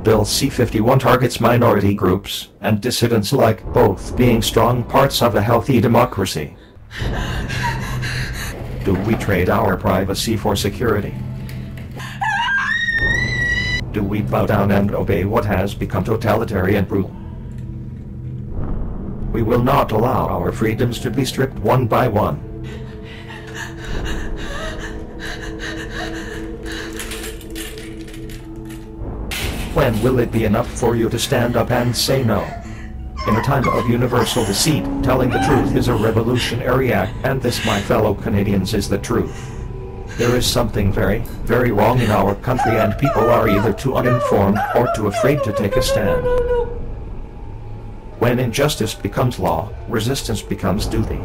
Bill C-51 targets minority groups and dissidents alike, both being strong parts of a healthy democracy. Do we trade our privacy for security? Do we bow down and obey what has become totalitarian and brutal? We will not allow our freedoms to be stripped one by one. When will it be enough for you to stand up and say no? In a time of universal deceit, telling the truth is a revolutionary act, and this, my fellow Canadians, is the truth. There is something very, very wrong in our country, and people are either too uninformed or too afraid to take a stand. When injustice becomes law, resistance becomes duty.